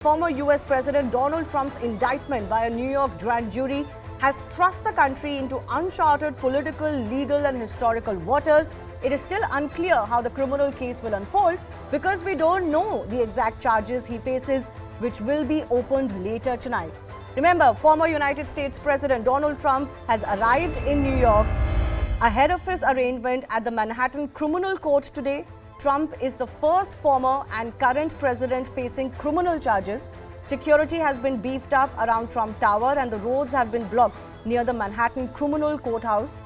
Former US President Donald Trump's indictment by a New York grand jury has thrust the country into uncharted political, legal and historical waters. It is still unclear how the criminal case will unfold because we don't know the exact charges he faces, which will be opened later tonight. Remember, former United States President Donald Trump has arrived in New York ahead of his arraignment at the Manhattan Criminal Court today. Trump is the first former and current president facing criminal charges. Security has been beefed up around Trump Tower and the roads have been blocked near the Manhattan Criminal Courthouse.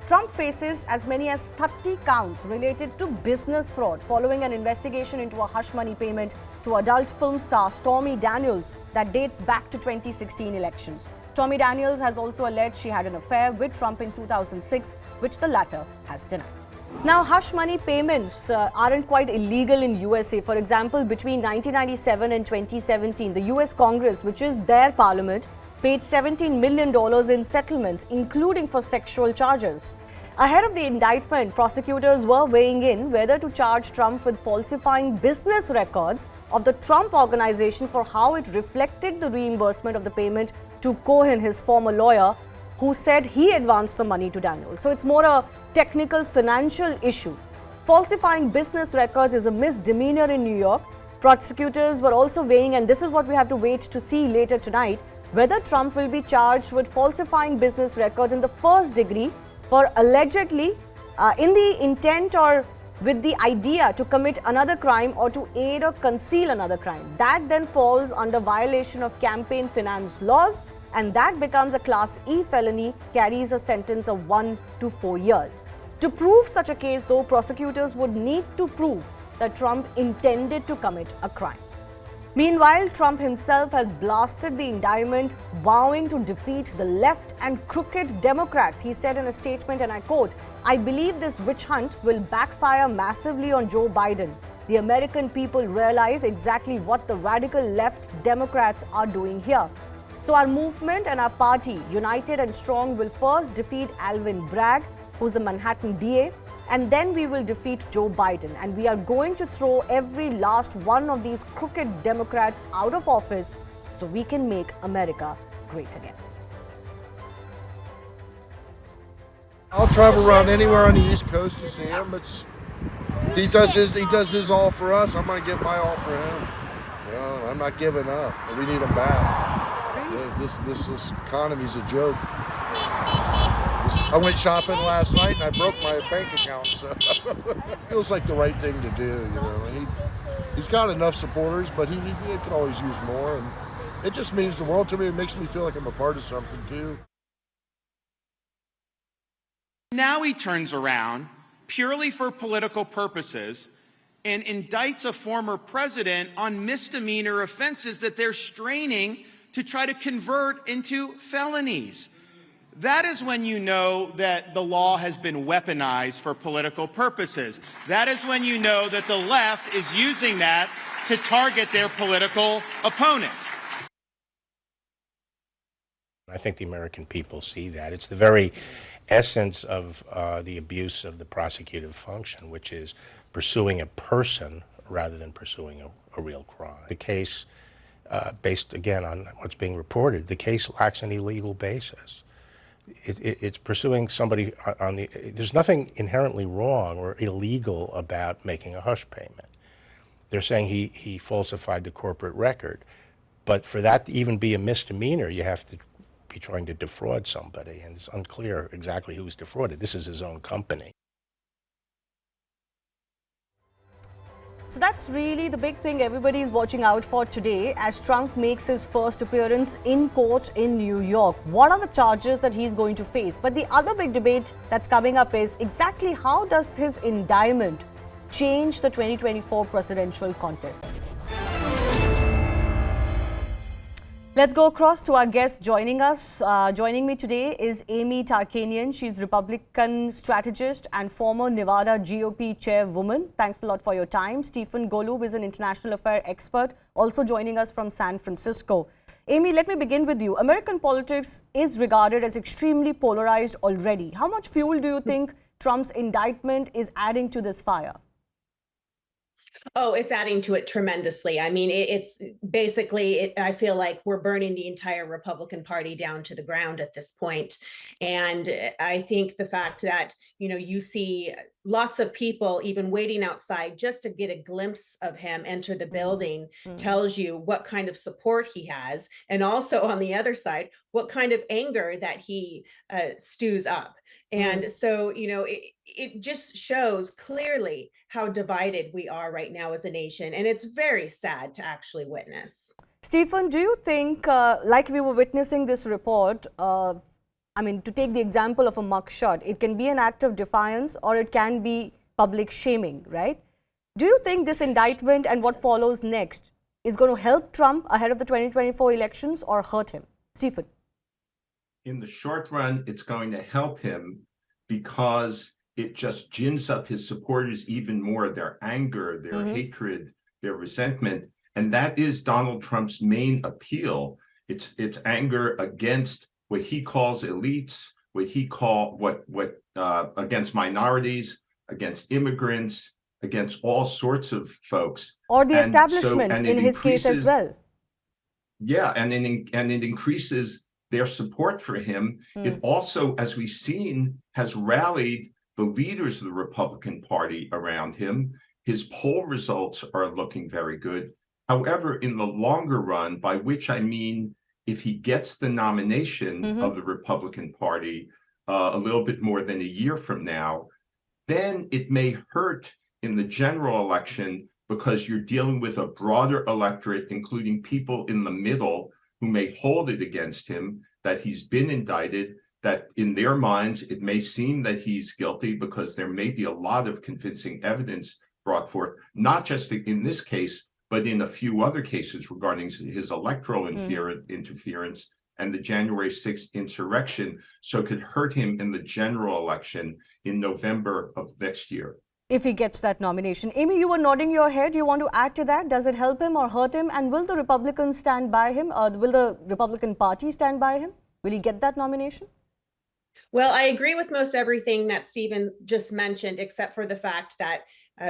Trump faces as many as 30 counts related to business fraud following an investigation into a hush money payment to adult film star Stormy Daniels that dates back to 2016 elections. Stormy Daniels has also alleged she had an affair with Trump in 2006, which the latter has denied. Now, hush money payments aren't quite illegal in USA. For example, between 1997 and 2017, the US Congress, which is their parliament, paid $17 million in settlements, including for sexual charges. Ahead of the indictment, prosecutors were weighing in whether to charge Trump with falsifying business records of the Trump Organization for how it reflected the reimbursement of the payment to Cohen, his former lawyer, who said he advanced the money to Daniels. So it's more a technical financial issue. Falsifying business records is a misdemeanor in New York. Prosecutors were also weighing, and this is what we have to wait to see later tonight, whether Trump will be charged with falsifying business records in the first degree for allegedly in the intent or with the idea to commit another crime or to aid or conceal another crime. That then falls under violation of campaign finance laws, and that becomes a Class E felony, carries a sentence of 1 to 4 years. To prove such a case, though, prosecutors would need to prove that Trump intended to commit a crime. Meanwhile, Trump himself has blasted the indictment, vowing to defeat the left and crooked Democrats. He said in a statement, and I quote, "I believe this witch hunt will backfire massively on Joe Biden. The American people realize exactly what the radical left Democrats are doing here. So our movement and our party, united and strong, will first defeat Alvin Bragg, who's the Manhattan DA, and then we will defeat Joe Biden. And we are going to throw every last one of these crooked Democrats out of office so we can make America great again." I'll travel around anywhere on the East Coast to see him. He does his all for us. I'm going to give my all for him. You know, I'm not giving up. We need him back. This economy's a joke. I went shopping last night and I broke my bank account, so it feels like the right thing to do. You know, he's got enough supporters, but he could always use more, and it just means the world to me. It makes me feel like I'm a part of something too. Now he turns around purely for political purposes and indicts a former president on misdemeanor offenses that they're straining to try to convert into felonies. That is when you know that the law has been weaponized for political purposes. That is when you know that the left is using that to target their political opponents. I think the American people see that. It's the very essence of the abuse of the prosecutive function, which is pursuing a person rather than pursuing a real crime. The case, based again on what's being reported, the case lacks any legal basis. It's pursuing somebody on the. There's nothing inherently wrong or illegal about making a hush payment. They're saying he falsified the corporate record, but for that to even be a misdemeanor, you have to be trying to defraud somebody, and it's unclear exactly who was defrauded. This is his own company. So that's really the big thing everybody is watching out for today as Trump makes his first appearance in court in New York. What are the charges that he's going to face? But the other big debate that's coming up is exactly how does his indictment change the 2024 presidential contest? Let's go across to our guest joining us. Joining me today is Amy Tarkanian. She's Republican strategist and former Nevada GOP chairwoman. Thanks a lot for your time. Stephen Golub is an international affairs expert, also joining us from San Francisco. Amy, let me begin with you. American politics is regarded as extremely polarized already. How much fuel do you think Trump's indictment is adding to this fire? Oh, it's adding to it tremendously. I mean, it's basically, I feel like we're burning the entire Republican Party down to the ground at this point. And I think the fact that, you see lots of people even waiting outside just to get a glimpse of him enter the building tells you what kind of support he has. And also on the other side, what kind of anger that he stews up. And so, it just shows clearly how divided we are right now as a nation. And it's very sad to actually witness. Stephen, do you think, like we were witnessing this report, I mean, to take the example of a mugshot, it can be an act of defiance or it can be public shaming, right? Do you think this indictment and what follows next is going to help Trump ahead of the 2024 elections or hurt him? Stephen. In the short run, it's going to help him because it just gins up his supporters even more, their anger, their hatred, their resentment. And that is Donald Trump's main appeal. It's anger against what he calls elites, against minorities, against immigrants, against all sorts of folks. Or the establishment in his case as well. Yeah, and it increases their support for him. It also, as we've seen, has rallied the leaders of the Republican Party around him. His poll results are looking very good. However, in the longer run, by which I mean if he gets the nomination of the Republican Party a little bit more than a year from now, then it may hurt in the general election because you're dealing with a broader electorate, including people in the middle who may hold it against him, that he's been indicted, that in their minds, it may seem that he's guilty because there may be a lot of convincing evidence brought forth, not just in this case, but in a few other cases regarding his electoral interference and the January 6th insurrection, so it could hurt him in the general election in November of next year. If he gets that nomination. Amy, you were nodding your head. You want to add to that? Does it help him or hurt him? And will the Republicans stand by him? Or will the Republican Party stand by him? Will he get that nomination? Well, I agree with most everything that Stephen just mentioned, except for the fact that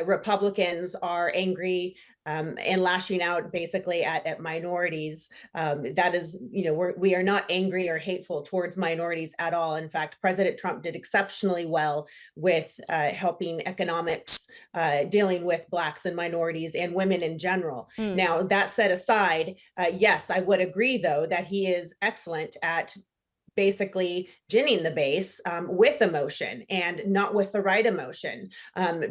Republicans are angry and lashing out basically at minorities. That is, we are not angry or hateful towards minorities at all. In fact, President Trump did exceptionally well with helping economics, dealing with Blacks and minorities and women in general. Now, that set aside, yes, I would agree, though, that he is excellent at basically ginning the base with emotion and not with the right emotion,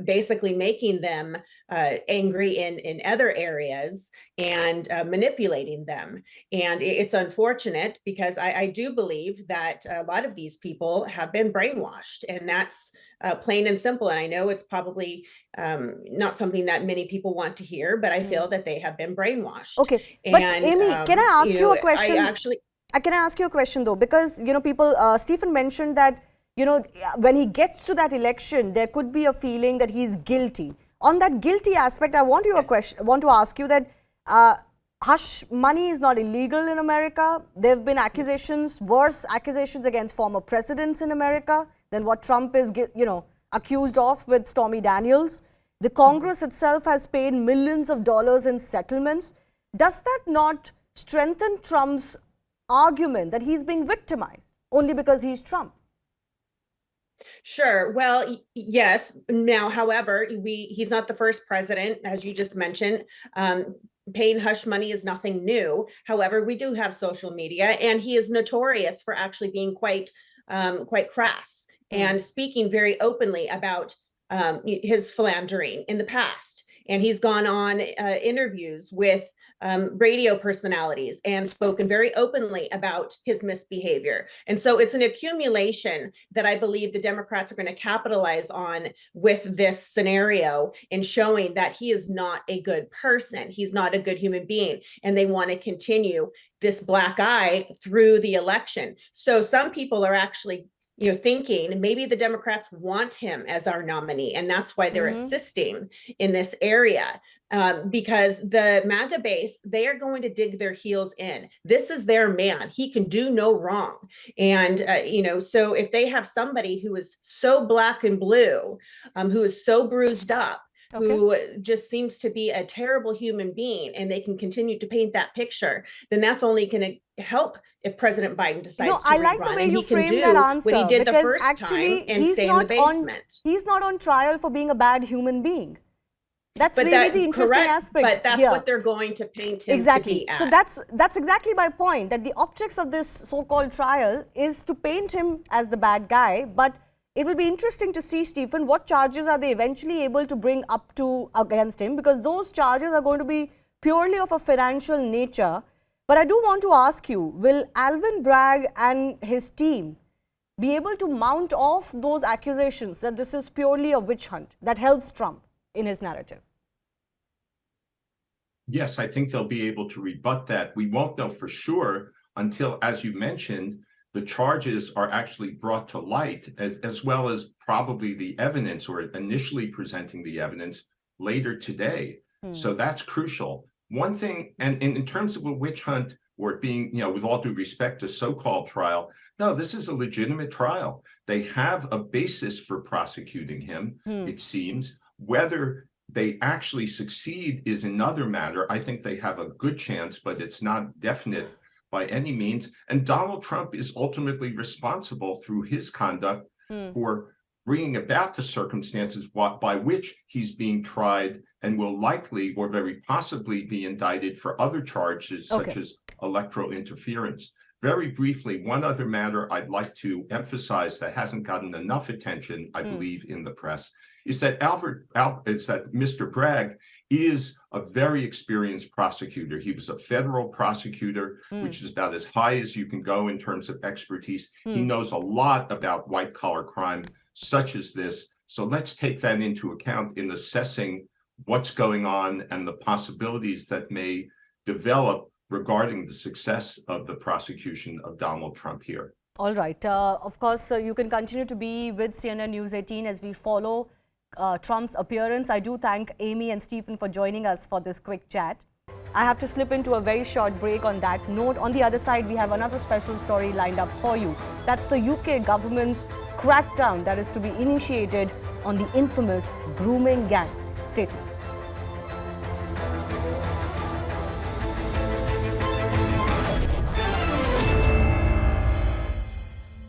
basically making them angry in other areas and manipulating them. And it's unfortunate because I do believe that a lot of these people have been brainwashed, and that's plain and simple. And I know it's probably not something that many people want to hear, but I feel that they have been brainwashed. Okay, but Amy, can I ask you a question? Can I ask you a question though? Because, Stephen mentioned that, when he gets to that election, there could be a feeling that he's guilty. On that guilty aspect, I want to ask you that hush money is not illegal in America. There have been accusations, worse accusations against former presidents in America than what Trump is, accused of with Stormy Daniels. The Congress itself has paid millions of dollars in settlements. Does that not strengthen Trump's argument that he's being victimized only because he's Trump? Sure. Well, yes. Now, however, he's not the first president, as you just mentioned. Paying hush money is nothing new. However, we do have social media, and he is notorious for actually being quite crass and speaking very openly about his philandering in the past. And he's gone on interviews with radio personalities and spoken very openly about his misbehavior. And so it's an accumulation that I believe the Democrats are going to capitalize on with this scenario in showing that he is not a good person. He's not a good human being. And they want to continue this black eye through the election. So some people are actually thinking maybe the Democrats want him as our nominee, and that's why they're assisting in this area. Because the MAGA base, they are going to dig their heels in. This is their man. He can do no wrong. And, so if they have somebody who is so black and blue, who is so bruised up, who just seems to be a terrible human being, and they can continue to paint that picture, then that's only going to help if President Biden decides to I like the rerun, way and you he can frame do that answer, what he did the because first actually time and he's stay in the not basement. he's not on trial for being a bad human being. That's But really the interesting aspect. But that's here. what they're going to paint him Exactly. to be So as. that's exactly my point, that the optics of this so-called trial is to paint him as the bad guy. But it will be interesting to see, Stephen, what charges are they eventually able to bring up to against him, because those charges are going to be purely of a financial nature. But I do want to ask you, will Alvin Bragg and his team be able to mount off those accusations that this is purely a witch hunt that helps Trump in his narrative? Yes, I think they'll be able to rebut that. We won't know for sure until, as you mentioned, the charges are actually brought to light, as well as probably the evidence, or initially presenting the evidence later today. So that's crucial. One thing, and in terms of a witch hunt, or it being, with all due respect, a so-called trial, no, this is a legitimate trial. They have a basis for prosecuting him, it seems. Whether they actually succeed is another matter. I think they have a good chance, but it's not definite by any means. And Donald Trump is ultimately responsible through his conduct for bringing about the circumstances by which he's being tried, and will likely or very possibly be indicted for other charges such as electoral interference. Very briefly, one other matter I'd like to emphasize that hasn't gotten enough attention, I believe, in the press, is that Mr. Bragg is a very experienced prosecutor. He was a federal prosecutor, which is about as high as you can go in terms of expertise. He knows a lot about white-collar crime such as this. So let's take that into account in assessing what's going on and the possibilities that may develop regarding the success of the prosecution of Donald Trump here. All right. Of course, you can continue to be with CNN News 18 as we follow Trump's appearance. I do thank Amy and Stephen for joining us for this quick chat. I have to slip into a very short break on that note. On the other side, we have another special story lined up for you. That's the UK government's crackdown that is to be initiated on the infamous grooming gangs. Stay tuned.